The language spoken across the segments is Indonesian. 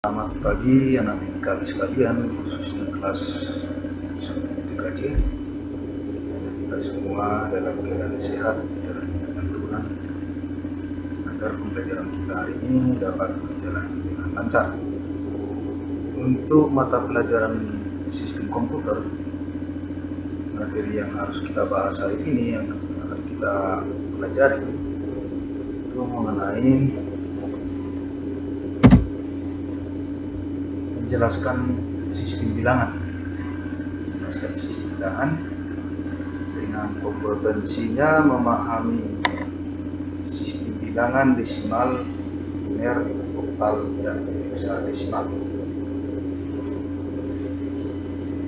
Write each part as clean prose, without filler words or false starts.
Selamat pagi anak didik kami sekalian, khususnya kelas 3J. Kita semua dalam keadaan sehat dan lindungan Tuhan, agar pembelajaran kita hari ini dapat berjalan dengan lancar. Untuk mata pelajaran sistem komputer, materi yang harus kita bahas hari ini yang akan kita pelajari itu mengenai menjelaskan sistem bilangan. Dengan kompetensinya memahami sistem bilangan desimal, biner, oktal, dan heksadesimal.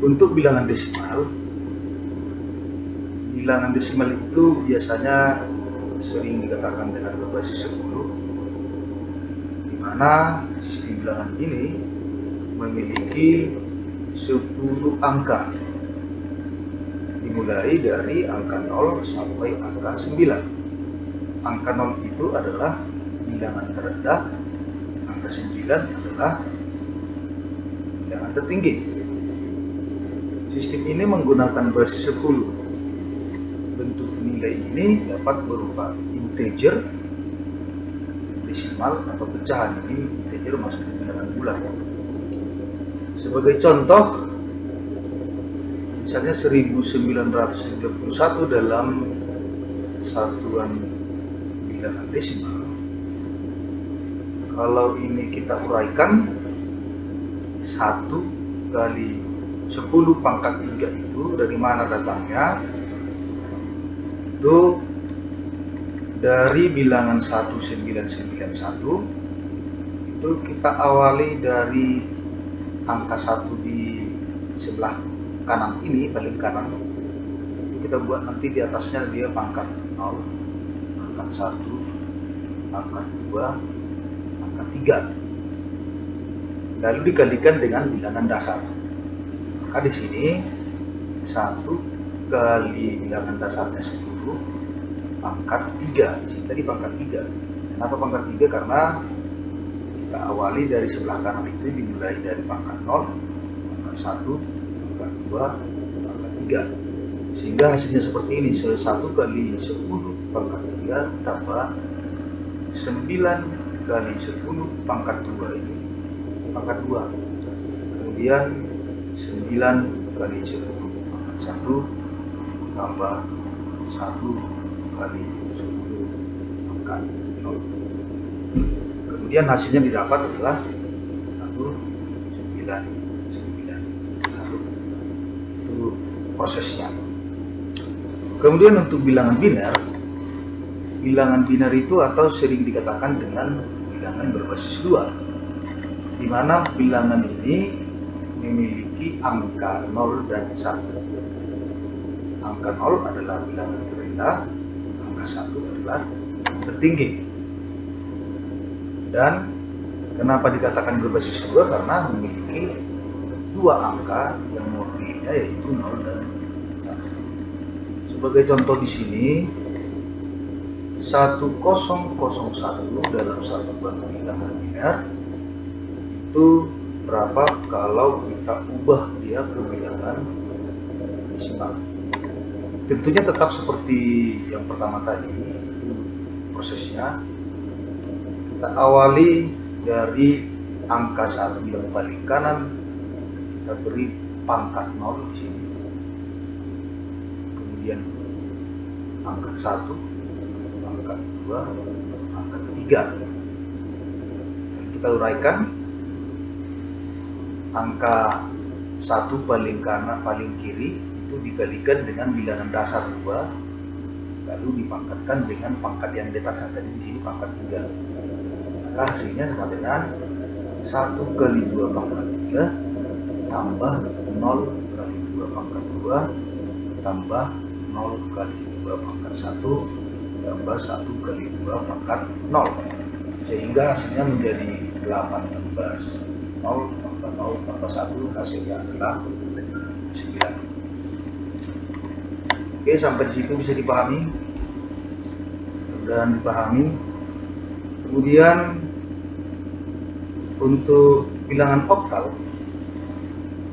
Untuk bilangan desimal itu biasanya sering dikatakan dengan berbasis 10, di mana sistem bilangan ini memiliki 10 angka, dimulai dari angka 0 sampai angka 9. Angka 0 itu adalah bilangan terendah, angka 9 adalah bilangan tertinggi. Sistem ini menggunakan basis 10. Bentuk nilai ini dapat berupa integer, desimal, atau pecahan. Ini integer maksudnya bilangan bulat. Sebagai contoh, misalnya 1991 dalam satuan bilangan desimal. Kalau ini kita uraikan, 1 kali 10 pangkat 3 itu dari mana datangnya? Itu dari bilangan 1991. Itu kita awali dari angka 1 di sebelah kanan ini, paling kanan. Itu kita buat nanti di atasnya dia pangkat 0, pangkat 1, pangkat 2, pangkat 3. Lalu dikalikan dengan bilangan dasar. Maka di sini 1 kali bilangan dasarnya 10 pangkat 3. Di sini tadi pangkat 3. Kenapa pangkat 3? Karena kita awali dari sebelah kanan itu, dimulai dari pangkat 0, pangkat 1, pangkat 2, pangkat 3. Sehingga hasilnya seperti ini. 1 kali 10 pangkat 3 tambah 9 kali 10 pangkat 2 ini pangkat 2. Kemudian 9 kali 10 pangkat 1 tambah 1 kali 10 pangkat 0. Kemudian hasilnya didapat adalah 1991. Itu prosesnya. Kemudian untuk bilangan biner itu atau sering dikatakan dengan bilangan berbasis 2, di mana bilangan ini memiliki angka 0 dan 1. Angka 0 adalah bilangan terendah, angka 1 adalah tertinggi. Dan kenapa dikatakan berbasis 2? Karena memiliki 2 angka yang mewakilinya, yaitu 0 dan 1. Sebagai contoh di sini, 1001 dalam satuan bilangan biner itu berapa kalau kita ubah dia ke bilangan desimal? Tentunya tetap seperti yang pertama tadi, itu prosesnya. Kita awali dari angka 1 yang paling kanan, kita beri pangkat 0 di sini. Kemudian pangkat 1, pangkat 2, pangkat 3. Dan kita uraikan, angka 1 paling kanan, paling kiri itu dikalikan dengan bilangan dasar 2, lalu dipangkatkan dengan pangkat yang di atas. Tadi di sini pangkat 3. Maka hasilnya sama dengan 1 kali 2 pangkat 3 tambah 0 kali 2 pangkat 2 tambah 0 kali 2 pangkat 1 tambah 1 kali 2 pangkat 0. Sehingga hasilnya menjadi 18. 0 tambah 0 tambah 1, hasilnya adalah 9. Oke, sampai di situ bisa dipahami? Mudah-mudahan dipahami. Kemudian Untuk bilangan oktal,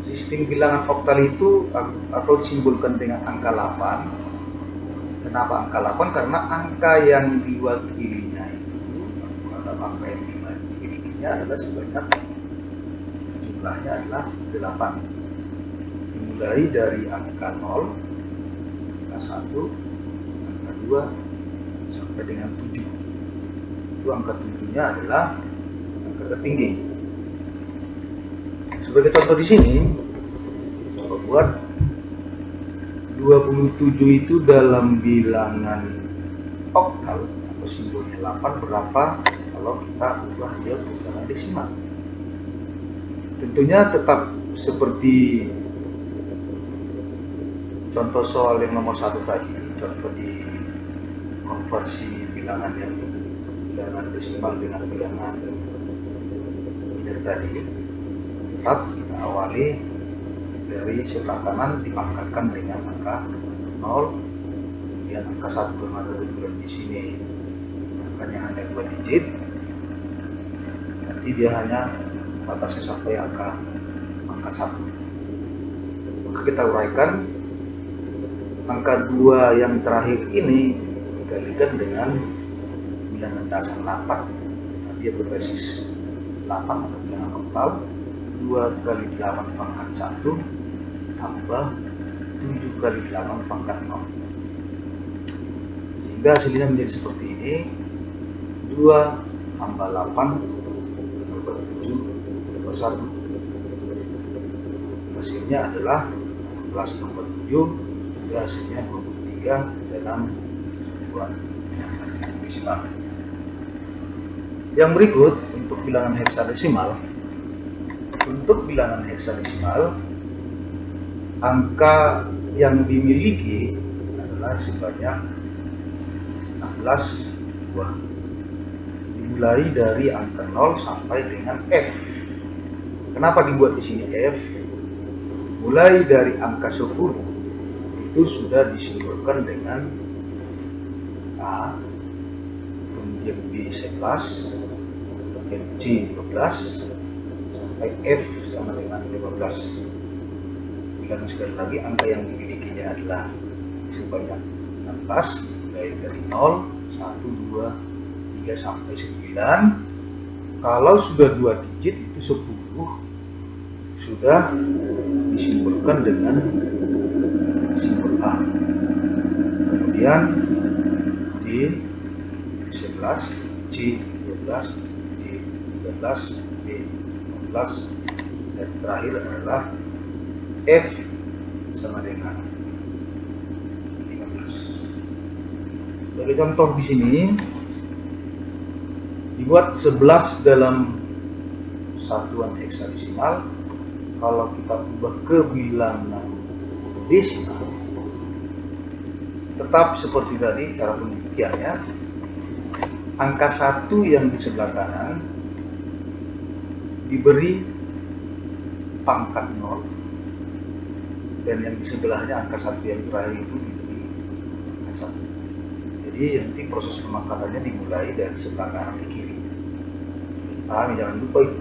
sistem bilangan oktal itu atau disimbolkan dengan angka 8. Kenapa angka 8? Karena angka yang diwakilinya itu, atau angka yang dimilikinya adalah sebanyak, jumlahnya adalah 8. Dimulai dari angka 0, angka 1, angka 2, sampai dengan 7. Itu angka 7-nya adalah angka tertinggi. Sebagai contoh di sini, coba buat 27 itu dalam bilangan oktal atau simbolnya 8 berapa kalau kita ubah dia ke bilangan desimal. Tentunya tetap seperti contoh soal yang nomor 1 tadi, contoh di konversi bilangan yang bilangan desimal dengan bilangan biner tadi, tetap kita awali dari sebelah kanan dipangkatkan dengan angka 0, kemudian angka 1 karena ada tujuan di sini angkanya hanya 2 digit, nanti dia hanya batasnya sampai angka 1. Maka kita uraikan angka 2 yang terakhir ini dikalikan dengan bilangan dasar 8. Nah, dia berbasis 8 atau bilangan oktal. 2 kali 8 pangkat 1 tambah 7 kali 8 pangkat 0. Sehingga hasilnya menjadi seperti ini. 2 tambah 8 tambah 7 tambah 1. Hasilnya adalah 16 tambah 7, sehingga hasilnya 23 dalam sebuah bilangan desimal. Yang berikut untuk bilangan heksadesimal. Untuk bilangan heksadesimal, angka yang dimiliki adalah sebanyak 16 buah. Dimulai dari angka 0 sampai dengan F. Kenapa dibuat di sini F? Mulai dari angka 10 itu sudah disimbolkan dengan A, kemudian B 11, kemudian C 12, sampai F sama dengan 15. Ulangi sekali lagi, angka yang dimilikinya adalah sebanyak 16, mulai dari 0, 1, 2, 3 sampai 9. Kalau sudah 2 digit itu 10, sudah disimbolkan dengan simbol A. Kemudian D 11, C 12, D 13, D 14, dan terakhir adalah F sama dengan 15. Sebagai contoh di sini dibuat 11 dalam satuan heksadesimal. Kalau kita ubah ke bilangan desimal, tetap seperti tadi cara pembuktiannya. Angka 1 yang di sebelah kanan diberi pangkat 0, dan yang di sebelahnya angka 1 yang terakhir itu diberi angka 1. Jadi nanti proses pemangkatannya dimulai dari sebelah kanan ke kiri. Pahami, jangan lupa itu.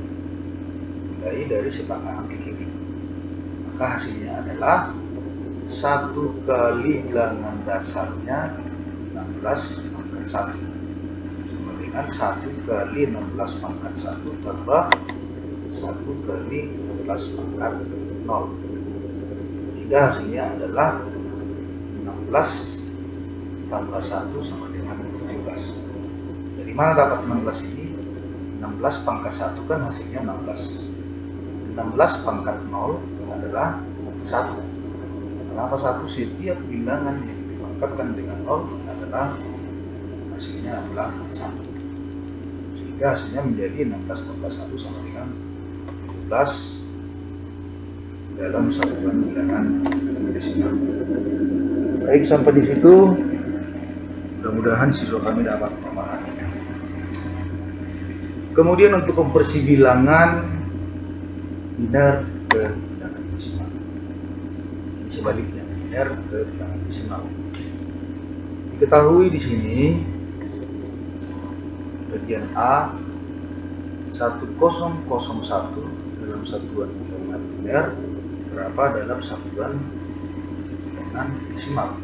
Mulai dari sebelah kanan ke kiri. Maka hasilnya adalah 1 kali bilangan dasarnya 16 pangkat 1 sama dengan 1 kali 16 pangkat 1 tambah 1 kali 16 pangkat 0. Hingga hasilnya adalah 16 tambah 1 sama dengan 17. Dari mana dapat 16 ini? 16 pangkat 1 kan hasilnya 16. 16 pangkat 0 adalah 1. Kenapa 1? Setiap bilangan yang dipangkatkan dengan 0 adalah hasilnya adalah 1. Sehingga hasilnya menjadi 16 tambah 1 sama dengan 17 dalam satuan bilangan desimal. Baik, sampai di situ. Mudah-mudahan siswa kami dapat memahaminya. Kemudian untuk konversi bilangan biner ke bilangan desimal. Ini sebaliknya, biner ke bilangan desimal. Diketahui di sini bagian A 1001 dalam satuan bilangan biner berapa dalam satuan bilangan desimal.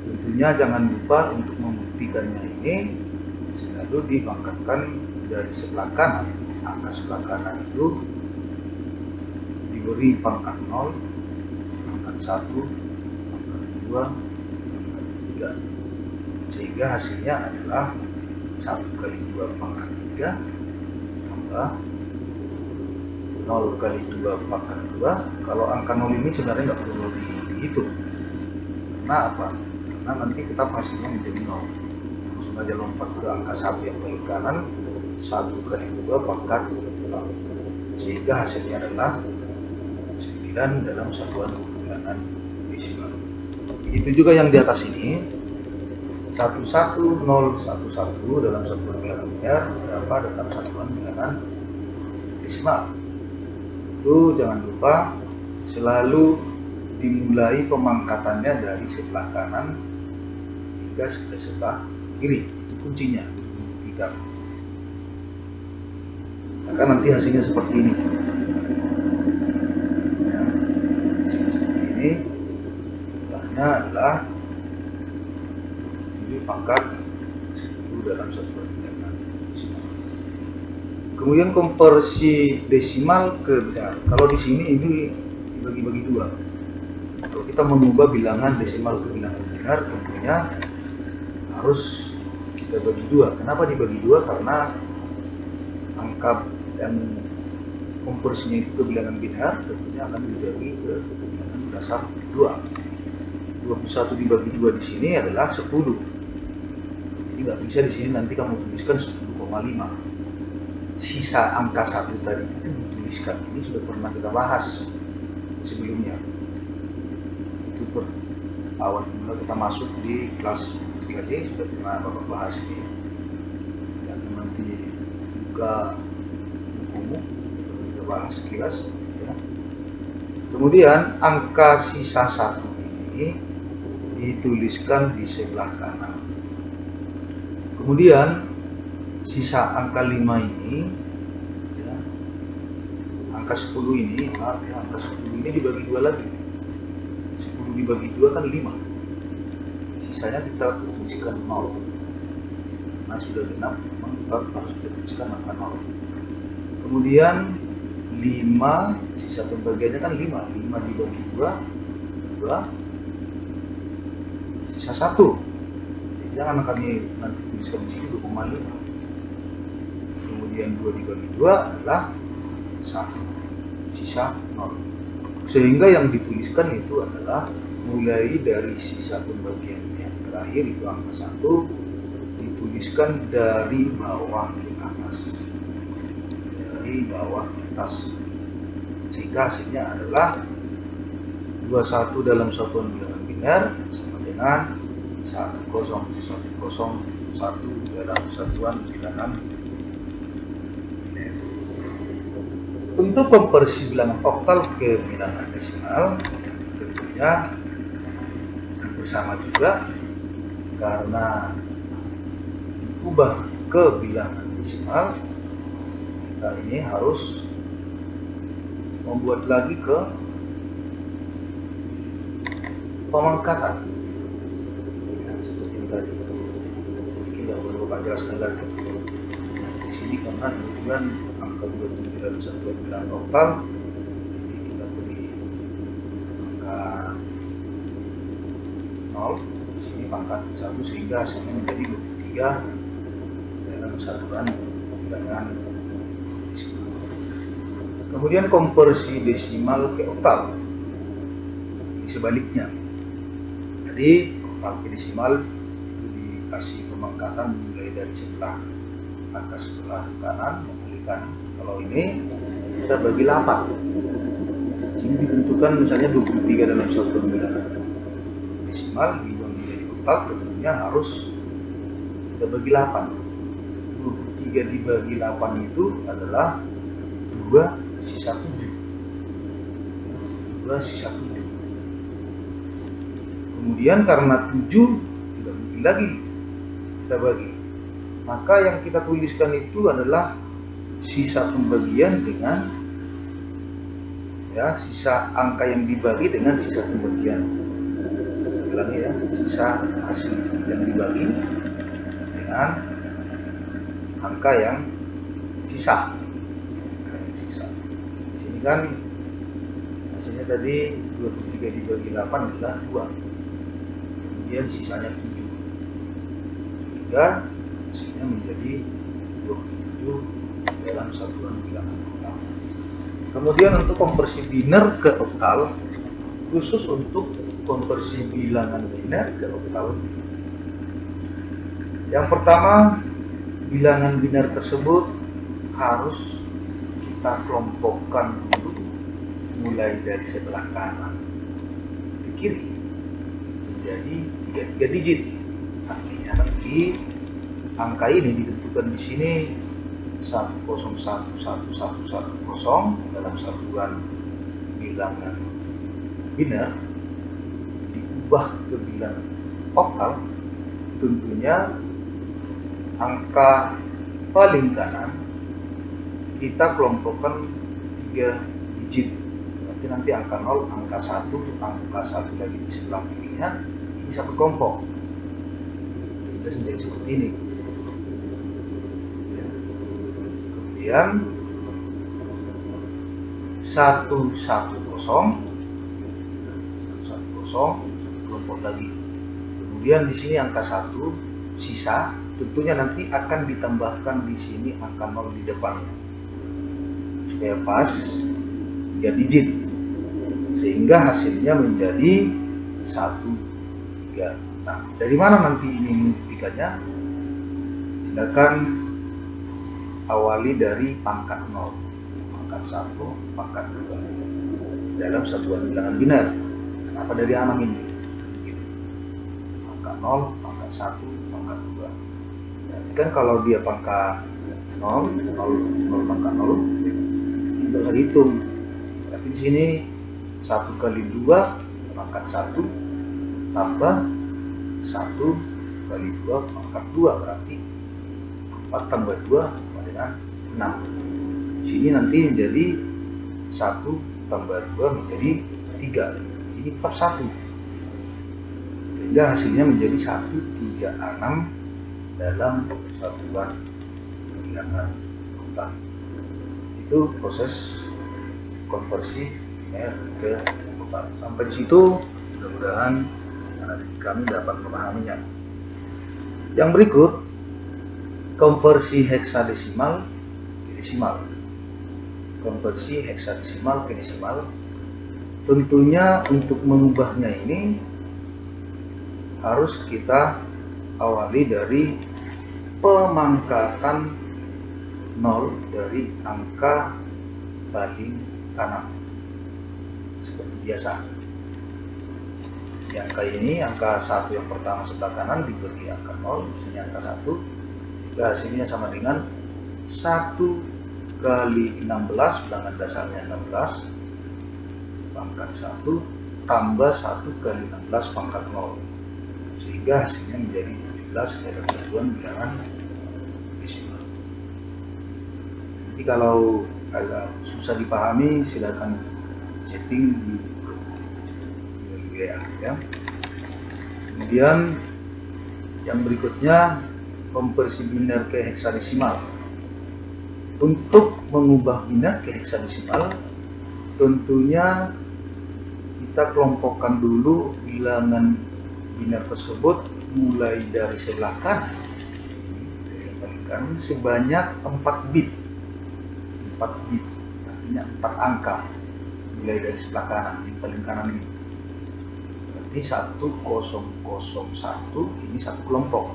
Tentunya jangan lupa untuk membuktikannya ini selalu dipangkatkan dari sebelah kanan. Angka sebelah kanan itu diberi pangkat 0, pangkat 1, pangkat 2, pangkat 3, sehingga hasilnya adalah 1 kali 2 pangkat 3 tambah 0 kali 2 pangkat 2. Kalau angka 0 ini sebenarnya nggak perlu dihitung. Karena apa? Karena nanti tetap hasilnya menjadi 0. Langsung aja lompat ke angka 1 yang paling kanan, 1 kali 2 pangkat 0. Sehingga hasilnya adalah 9 dalam satuan bilangan desimal. Begitu juga yang di atas ini, 11011 dalam satuan bilangan biner berapa dalam satuan bilangan desimal. Itu jangan lupa selalu dimulai pemangkatannya dari sebelah kanan hingga ke sebelah kiri. Itu kuncinya kita. Maka nanti hasilnya seperti ini. Seperti ini. Jumlahnya adalah 7 pangkat 10 dalam satuan bilangan desimal. Kemudian konversi desimal ke biner. Kalau di sini ini dibagi-bagi dua. Kalau kita mengubah bilangan desimal ke bilangan biner, tentunya harus kita bagi dua. Kenapa dibagi dua? Karena angka yang konversinya itu ke bilangan biner tentunya akan dibagi ke bilangan dasar 2. 21 dibagi 2 di sini adalah 10. Jadi nggak bisa di sini nanti kamu tuliskan 10,5. Sisa angka 1 tadi itu dituliskan. Ini sudah pernah kita bahas sebelumnya. Itu awal mula kita masuk di kelas 3J sudah pernah Bapak bahas ini. Silahkan nanti buka bukumu, kita bahas sekilas ya. Kemudian angka sisa 1 ini dituliskan di sebelah kanan. Kemudian sisa angka 5 ini ya, angka 10 ini angka 10 ini dibagi 2 lagi. 10 dibagi 2 kan 5. Sisanya kita tuliskan 0. Nah sudah genap, memang tetap harus kita tuliskan angka 0. Kemudian 5, sisa pembagiannya kan 5. 5 dibagi 2, 2, sisa 1. Jadi jangan kami nanti tuliskan di sini 2,5. Kemudian 2 dibagi 2 adalah 1, sisa 0. Sehingga yang dituliskan itu adalah mulai dari sisa pembagian yang terakhir itu angka 1 dituliskan dari bawah ke atas. Dari bawah ke atas. Sehingga hasilnya adalah 21 dalam satuan bilangan biner sama dengan 1011 dalam satuan bilangan. Untuk konversi bilangan oktal ke bilangan desimal tentunya hampir sama juga, karena diubah ke bilangan desimal kita ini harus membuat lagi ke pemangkatan ya, seperti yang tadi. Tidak perlu Bapak jelaskan lagi di sini karena kebetulan angka 27 dalam satuan bilangan oktal, jadi kita beri angka 0, di sini pangkat 1 sehingga hasilnya menjadi 23 dalam satuan bilangan desimal. Kemudian konversi desimal ke oktal sebaliknya. Jadi oktal ke desimal itu dikasih pemangkatan mulai dari sebelah angka sebelah kanan mengalihkan. Kalau ini kita bagi 8. Sini ditentukan misalnya 23 dalam satuan bilangan desimal diubah menjadi oktal, tentunya harus kita bagi 8. 23 dibagi 8 itu adalah 2 sisa 7. 2 sisa 7. Kemudian karena 7 tidak mungkin lagi kita bagi, maka yang kita tuliskan itu adalah sisa pembagian dengan sisa angka yang dibagi dengan sisa pembagian. Saya ulangi ya, sisa hasil yang dibagi dengan angka yang sisa. Di sini kan hasilnya tadi 23 dibagi 8 adalah 2. Kemudian sisanya 7. Sehingga hasilnya menjadi 27 dalam satuan bilangan oktal. Kemudian untuk konversi biner ke oktal, khusus untuk konversi bilangan biner ke oktal, yang pertama, bilangan biner tersebut harus kita kelompokkan dulu mulai dari sebelah kanan ke kiri menjadi 33 digit. Artinya nanti angka ini ditentukan di sini 10111110 dalam satuan bilangan biner diubah ke bilangan oktal. Tentunya angka paling kanan kita kelompokkan 3 digit. Berarti nanti angka 0, angka 1, angka 1 lagi di sebelah kirinya, ini satu kelompok. Jadi menjadi seperti ini. Kemudian 110, satu kelompok lagi. Kemudian di sini angka 1 sisa, tentunya nanti akan ditambahkan di sini angka 0 di depannya supaya pas 3 digit, sehingga hasilnya menjadi 136. Nah, dari mana nanti ini membuktikannya? Silakan awali dari pangkat 0, pangkat 1, pangkat 2 dalam satuan bilangan biner. Kenapa dari 6 ini? Pangkat 0, pangkat 1, pangkat 2. Berarti kan kalau dia pangkat 0 pangkat 0, tidak usah dihitung. Berarti di sini 1 kali 2 pangkat 1 tambah 1 kali 2 pangkat 2, berarti 4 tambah 2 sama dengan 6. Di sini nanti menjadi 1 tambah 2 menjadi 3. Ini tetap 1. Sehingga hasilnya menjadi 136 dalam satuan bilangan oktal. Itu proses konversi biner ke oktal. Sampai di situ mudah-mudahan anak kami dapat memahaminya. Yang berikut, konversi heksadesimal ke desimal. Konversi heksadesimal ke desimal, tentunya untuk mengubahnya ini harus kita awali dari pemangkatan 0 dari angka paling kanan seperti biasa. Di angka ini, angka 1 yang pertama sebelah kanan diberi angka 0, di sini angka 1, sehingga hasilnya sama dengan 1 kali 16, bilangan dasarnya 16, pangkat 1 tambah 1 kali 16 pangkat 0, sehingga hasilnya menjadi 17 dalam satuan bilangan desimal. Jadi kalau agak susah dipahami, silakan chatting di WA ya. Kemudian yang berikutnya, konversi biner ke heksadesimal. Untuk mengubah biner ke heksadesimal, tentunya kita kelompokkan dulu bilangan biner tersebut mulai dari sebelah kanan, dari yang paling kanan, sebanyak 4 bit. 4 bit, artinya 4 angka mulai dari sebelah kanan, yang paling kanan ini. Berarti 1001 ini satu kelompok.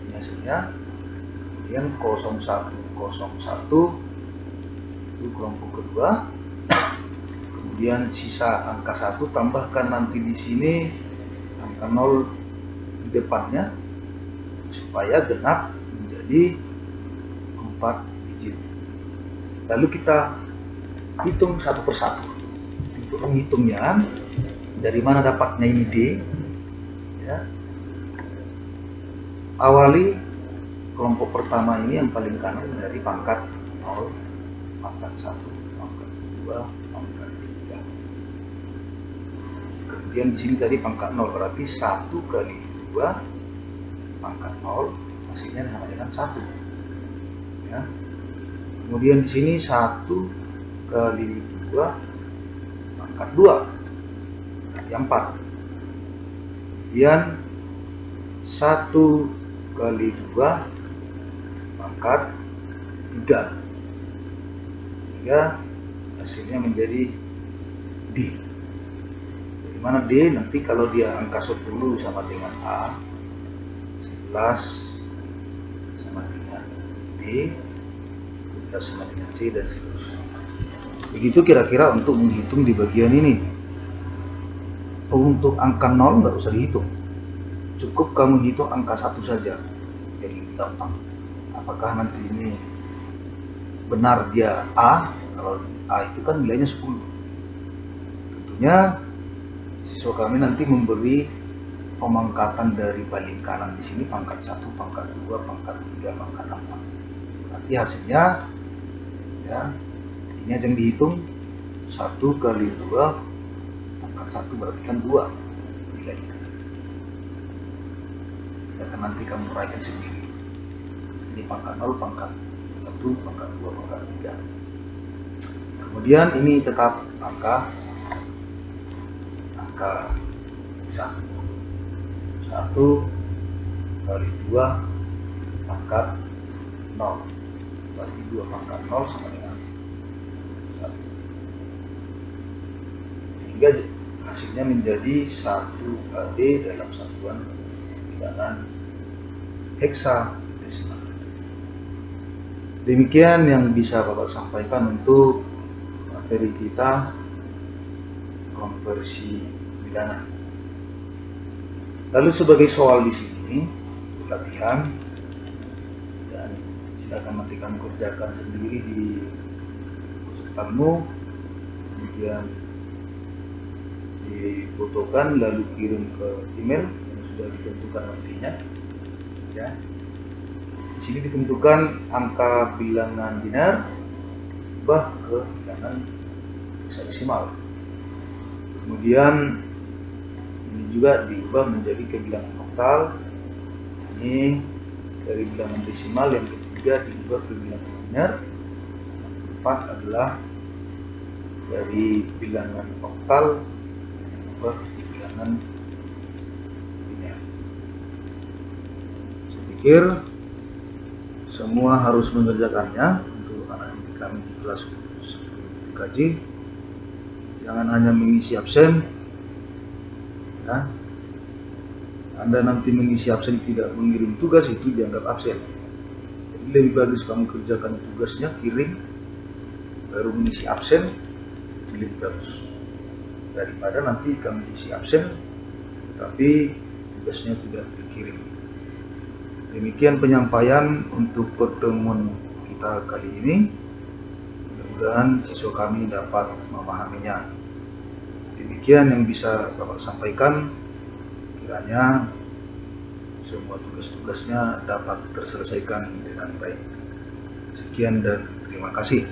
Ini hasilnya. Kemudian 0101 itu kelompok kedua. Kemudian sisa angka 1 tambahkan nanti di sini angka 0 di depannya supaya genap menjadi 4 digit. Lalu kita hitung satu persatu. Untuk menghitungnya, dari mana dapatnya ini D? Ya. Awali kelompok pertama ini yang paling kanan dari pangkat 0. 0, pangkat 1, pangkat 2, pangkat 3. Kemudian di sini tadi pangkat 0, berarti 1 kali 2 pangkat 0 hasilnya sama dengan 1. Ya. Kemudian di sini 1 kali 2 pangkat 2, berarti 4. Kemudian 1 kali 2 pangkat 3, sehingga hasilnya menjadi D. Di mana D nanti kalau dia angka 10 sama dengan A, 11 sama dengan B, 12 sama dengan C, dan seterusnya. Begitu kira-kira untuk menghitung di bagian ini. Untuk angka 0 nggak usah dihitung, cukup kamu hitung angka 1 saja, jadi gampang. Apakah nanti ini benar dia A? Kalau A itu kan nilainya 10. Tentunya siswa kami nanti memberi pemangkatan dari paling kanan di sini pangkat 1, pangkat 2, pangkat 3, pangkat 4. Nanti hasilnya ya ini aja yang dihitung, 1 kali 2 pangkat 1 berarti kan 2 nilainya. Silahkan nanti kamu uraikan sendiri. Ini pangkat 0, pangkat 1, pangkat 2, pangkat 3. Kemudian ini tetap angka 1. 1 kali 2 pangkat 0, berarti 2 pangkat 0 sama dengan 1. Sehingga hasilnya menjadi 1 KD dalam satuan bilangan heksadesimal. Demikian yang bisa Bapak sampaikan untuk materi kita konversi bilangan. Lalu sebagai soal di sini latihan, dan silakan nanti kamu kerjakan sendiri di catatanmu, kemudian difotokan lalu kirim ke email yang sudah ditentukan nantinya. Ya. Di sini ditentukan angka bilangan biner ubah ke bilangan heksadesimal. Kemudian ini juga diubah menjadi ke bilangan oktal. Ini dari bilangan desimal, yang ketiga diubah ke bilangan biner. Yang keempat adalah dari bilangan oktal diubah ke bilangan biner. Saya pikir semua harus mengerjakannya untuk anak didik kami di kelas 10 TKJ. Jangan hanya mengisi absen. Ya. Anda nanti mengisi absen tidak mengirim tugas, itu dianggap absen. Jadi lebih bagus kamu kerjakan tugasnya, kirim, baru mengisi absen, itu lebih bagus daripada nanti kamu isi absen tapi tugasnya tidak dikirim. Demikian penyampaian untuk pertemuan kita kali ini. Mudah-mudahan siswa kami dapat memahaminya. Demikian yang bisa Bapak sampaikan. Kiranya semua tugas-tugasnya dapat terselesaikan dengan baik. Sekian dan terima kasih.